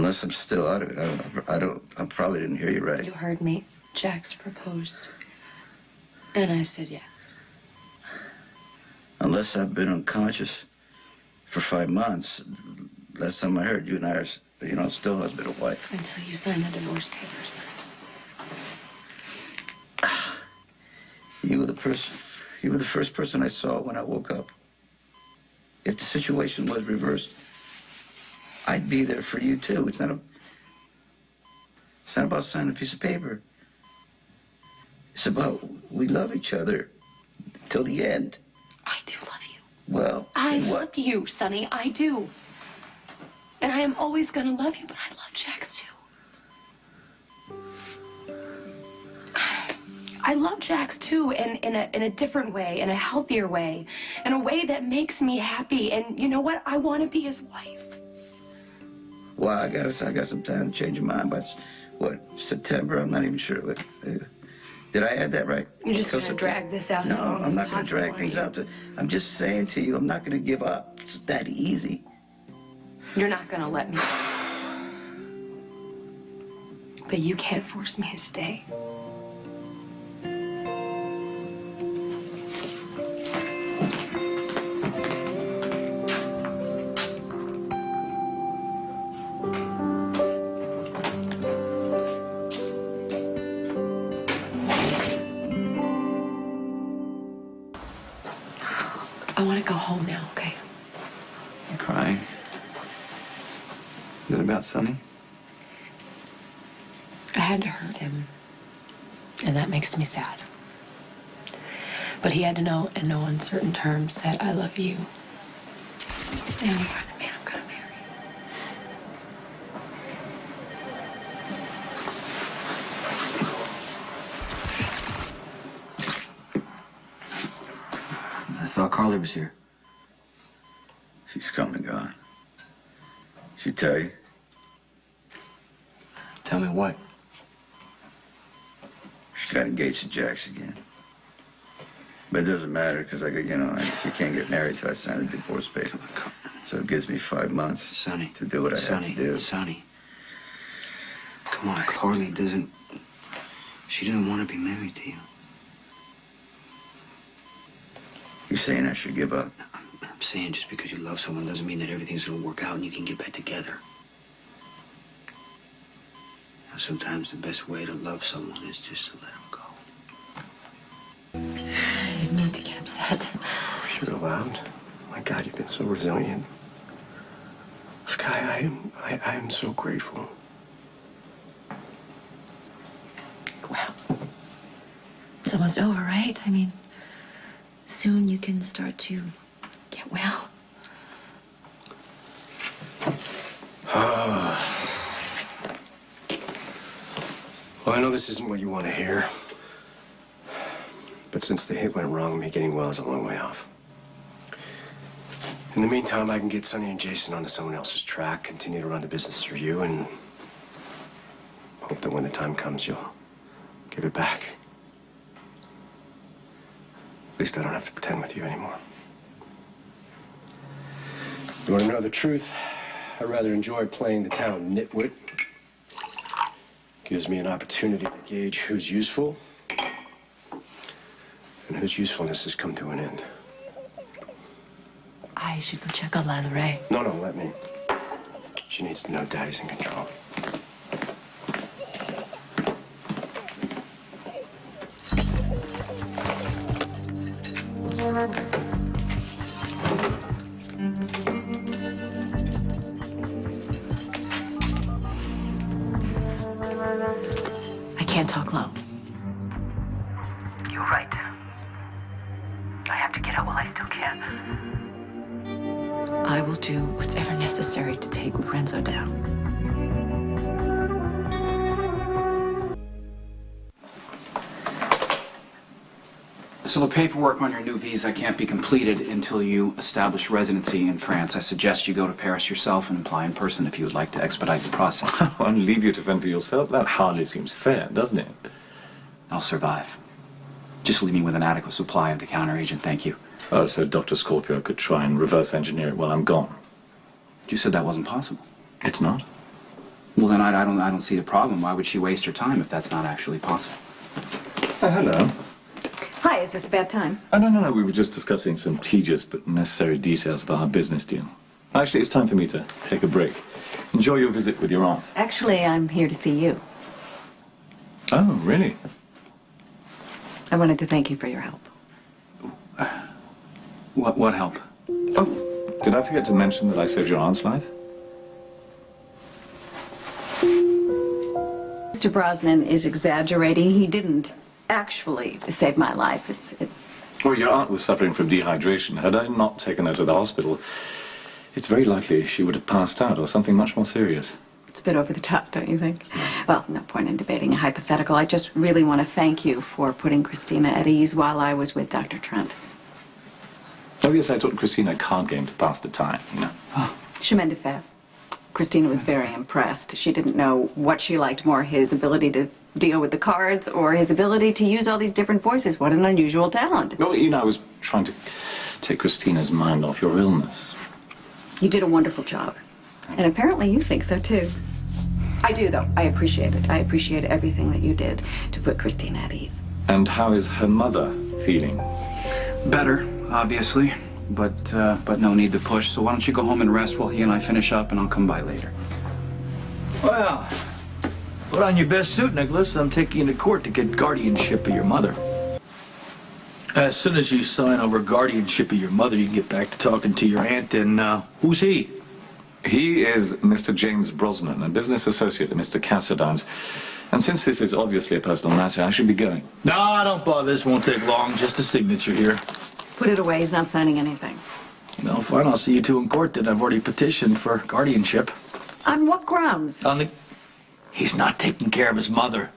Unless I'm still out of it. I probably didn't hear you right. You heard me. Jax proposed. And I said yes. Unless I've been unconscious for 5 months. Last time I heard, you and I are, still husband and wife. Until you sign the divorce papers. You were the first person I saw when I woke up. If the situation was reversed, I'd be there for you too. It's not about signing a piece of paper. It's about we love each other till the end. I do love you. Well, I love you, Sonny. I do. And I am always gonna love you, but I love Jax too. I love Jax too, in a different way, in a healthier way, in a way that makes me happy. And you know what? I want to be his wife. Well, I got some time to change your mind, but September? I'm not even sure. Did I add that right? You're just gonna drag this out as long No, as I'm not gonna possible, drag things out. I'm just saying to you, I'm not gonna give up. It's that easy. You're not gonna let me. But you can't force me to stay. I want to go home now, okay? You're crying. Is it about Sonny? I had to hurt him, and that makes me sad. But he had to know in no uncertain terms that I love you. And you are the man I'm gonna marry. I thought Carly was here. She's come and gone. She tell you? Tell me what? She got engaged to Jax again. But it doesn't matter because she can't get married till I sign the divorce paper. So it gives me 5 months, Sonny, to do what I have to do. Sonny, come on. Carly doesn't want to be married to you. You're saying I should give up? I'm saying just because you love someone doesn't mean that everything's gonna work out and you can get back together. Sometimes the best way to love someone is just to let them go. I didn't mean to get upset. You're allowed. My God, you've been so resilient. Sky, I am so grateful. Well, it's almost over, right? I mean, soon you can start to get well. Well, I know this isn't what you want to hear. But since the hit went wrong, me getting well is a long way off. In the meantime, I can get Sonny and Jason onto someone else's track, continue to run the business through you, and hope that when the time comes, you'll give it back. At least I don't have to pretend with you anymore. You want to know the truth? I rather enjoy playing the town nitwit. Gives me an opportunity to gauge who's useful and whose usefulness has come to an end. I should go check on Lila Ray. No, let me. She needs to know Daddy's in control. I can't talk low. You're right. I have to get out while I still can. I will do whatever necessary to take Lorenzo down. So the paperwork on your new visa can't be completed until you establish residency in France. I suggest you go to Paris yourself and apply in person if you would like to expedite the process. I'll leave you to fend for yourself. That hardly seems fair, doesn't it? I'll survive. Just leave me with an adequate supply of the counteragent, thank you. Oh, so Dr. Scorpio could try and reverse engineer it while I'm gone. You said that wasn't possible. It's not. Well, then I don't see the problem. Why would she waste her time if that's not actually possible? Oh, hello. Hi, is this a bad time? Oh, no. We were just discussing some tedious but necessary details of our business deal. Actually, it's time for me to take a break. Enjoy your visit with your aunt. Actually, I'm here to see you. Oh, really? I wanted to thank you for your help. What help? Oh, did I forget to mention that I saved your aunt's life? Mr. Brosnan is exaggerating. He didn't actually save my life. It's... Well, your aunt was suffering from dehydration. Had I not taken her to the hospital, it's very likely she would have passed out or something much more serious. It's a bit over the top, don't you think? Well, no point in debating a hypothetical. I just really want to thank you for putting Christina at ease while I was with Dr. Trent. Oh, yes, I taught Christina a card game to pass the time, you know. Chemin de fer. Christina was very impressed. She didn't know what she liked more, his ability to deal with the cards or his ability to use all these different voices. What an unusual talent. Well, you know, I was trying to take Christina's mind off your illness. You did a wonderful job. And apparently you think so, too. I do, though. I appreciate it. I appreciate everything that you did to put Christina at ease. And how is her mother feeling? Better, obviously, but no need to push. So why don't you go home and rest while he and I finish up, and I'll come by later. Well, put on your best suit, Nicholas. I'm taking you to court to get guardianship of your mother. As soon as you sign over guardianship of your mother, you can get back to talking to your aunt. And who's he? He is Mr. James Brosnan, a business associate of Mr. Cassadine's. And since this is obviously a personal matter, I should be going. No, don't bother. This won't take long. Just a signature here. Put it away. He's not signing anything. No, fine. I'll see you two in court then. I've already petitioned for guardianship. On what grounds? He's not taking care of his mother.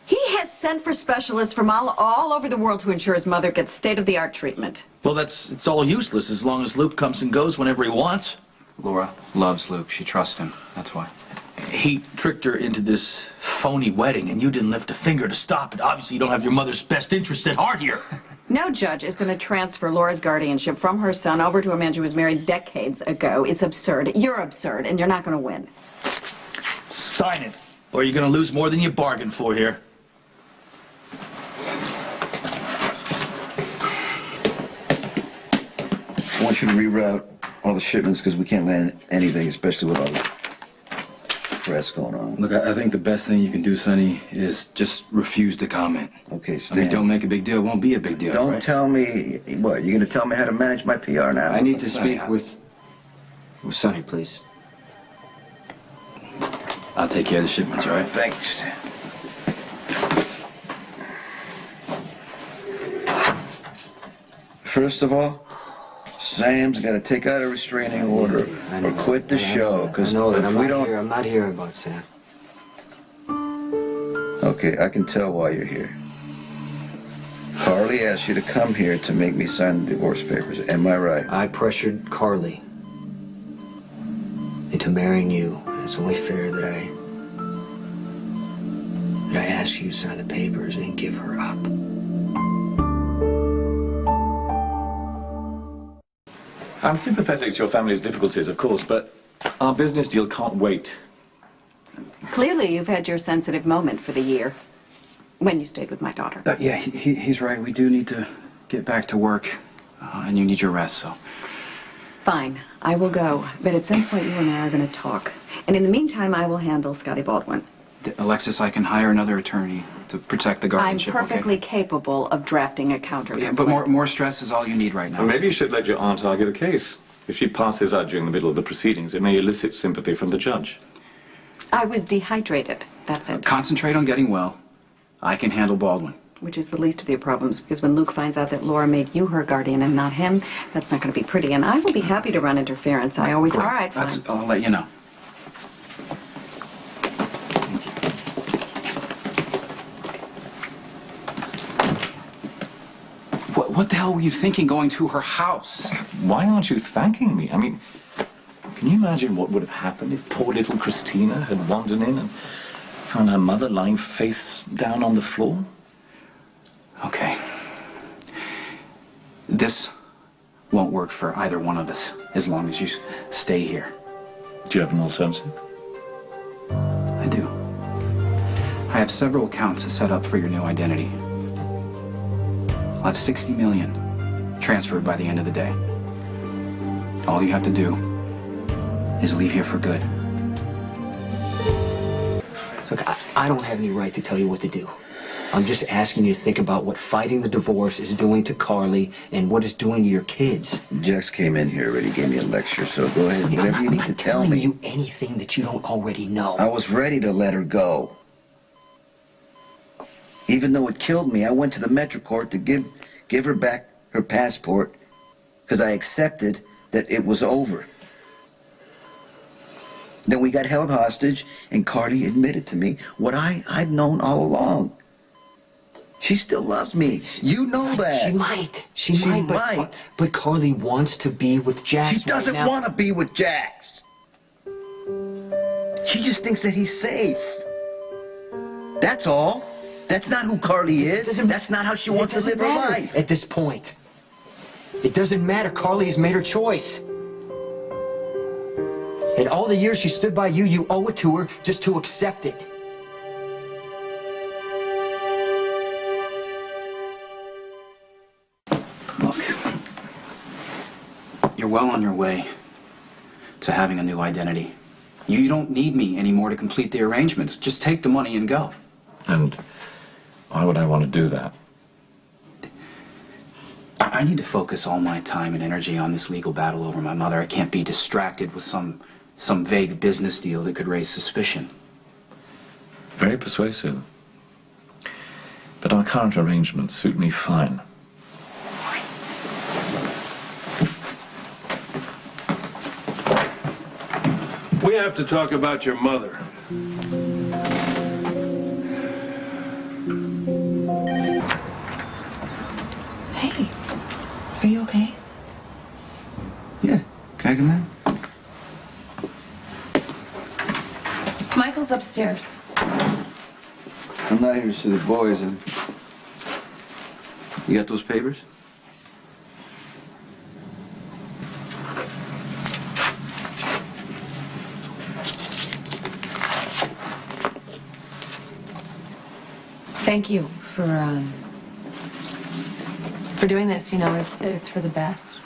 He has sent for specialists from all over the world to ensure his mother gets state-of-the-art treatment. Well, it's all useless as long as Luke comes and goes whenever he wants. Laura loves Luke. She trusts him. That's why. He tricked her into this phony wedding, and you didn't lift a finger to stop it. Obviously, you don't have your mother's best interest at heart here. No judge is going to transfer Laura's guardianship from her son over to a man she was married decades ago. It's absurd. You're absurd, and you're not going to win. Sign it, or you're going to lose more than you bargained for here. I want you to reroute all the shipments because we can't land anything, especially with all the press going on. Look, I think the best thing you can do, Sonny, is just refuse to comment. Okay, I Stan. mean, don't make a big deal. It won't be a big deal, Don't right? tell me, what, you're going to tell me how to manage my PR now? I need to speak with Sonny, please. I'll take care of the shipments, all right? Thanks. First of all, Sam's got to take out a restraining order or quit the show, because if we don't... I'm not here about Sam. Okay, I can tell why you're here. Carly asked you to come here to make me sign the divorce papers. Am I right? I pressured Carly into marrying you. It's only fair that I ask you to sign the papers and give her up. I'm sympathetic to your family's difficulties, of course, but our business deal can't wait. Clearly, you've had your sensitive moment for the year when you stayed with my daughter. Yeah, he's right. We do need to get back to work, and you need your rest, so. Fine, I will go. But at some point, you and I are going to talk. And in the meantime, I will handle Scotty Baldwin. Alexis, I can hire another attorney to protect the I'm guardianship, perfectly okay? capable of drafting a counter. Yeah, but more stress is all you need right now. Well, maybe you should let your aunt argue the case. If she passes out during the middle of the proceedings, it may elicit sympathy from the judge. I was dehydrated. That's it. Concentrate on getting well. I can handle Baldwin. Which is the least of your problems, because when Luke finds out that Laura made you her guardian and not him, that's not going to be pretty. And I will be happy to run interference. I always... Great. All right, fine. I'll let you know. What the hell were you thinking going to her house? Why aren't you thanking me? I mean, can you imagine what would have happened if poor little Christina had wandered in and found her mother lying face down on the floor? Okay. This won't work for either one of us as long as you stay here. Do you have an alternative? I have several accounts set up for your new identity. I'll have 60 million transferred by the end of the day. All you have to do is leave here for good. Look, I don't have any right to tell you what to do. I'm just asking you to think about what fighting the divorce is doing to Carly and what it's doing to your kids. Jax came in here already, gave me a lecture, so go ahead. Whatever you need to tell me. I'm not telling you anything that you don't already know. I was ready to let her go. Even though it killed me, I went to the Metro Court to give her back her passport because I accepted that it was over. Then we got held hostage, and Carly admitted to me what I'd known all along. She still loves me. You know that. She might. She might. But Carly wants to be with Jax. She doesn't want to be with Jax. She just thinks that he's safe. That's all. That's not who Carly is. That's not how she wants to live her life. At this point, it doesn't matter. Carly has made her choice. And all the years she stood by you, you owe it to her just to accept it. Look, you're well on your way to having a new identity. You don't need me anymore to complete the arrangements. Just take the money and go. And why would I want to do that? I need to focus all my time and energy on this legal battle over my mother. I can't be distracted with some vague business deal that could raise suspicion. Very persuasive. But our current arrangements suit me fine. We have to talk about your mother. Hey, are you okay? Yeah. Can I come in? Michael's upstairs. I'm not here to see the boys. You got those papers? Thank you for doing this. You know, it's for the best.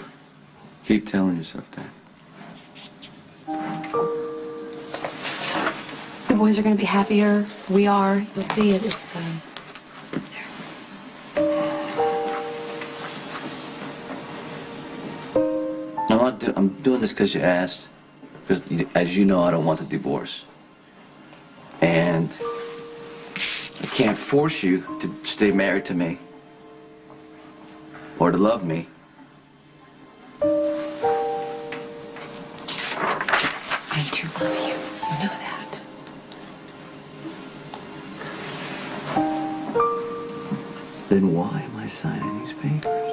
Keep telling yourself that. The boys are going to be happier. We are. You'll see it. It's I'm doing this because you asked. Because, as you know, I don't want the divorce. And I can't force you to stay married to me or to love me. I do love you. You know that. Then why am I signing these papers?